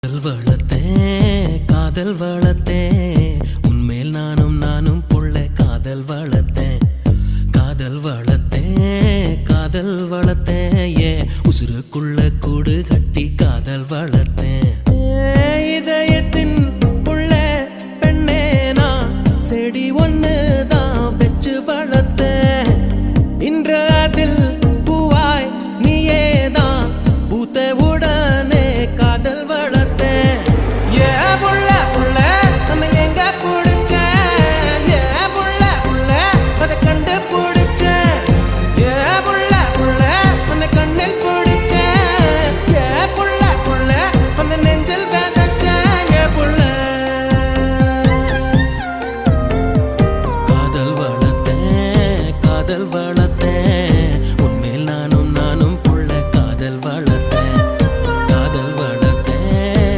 காதல் வளர்த்தேன் காதல் வளர்த்தேன் உன்மேல் நானும் புள்ள காதல் வளர்த்தேன் காதல் வளர்த்தேன் காதல் வளர்த்தேன் ஏன் உசுருக்குள்ள கூடு கட்டி காதல் வளர்த்தேன்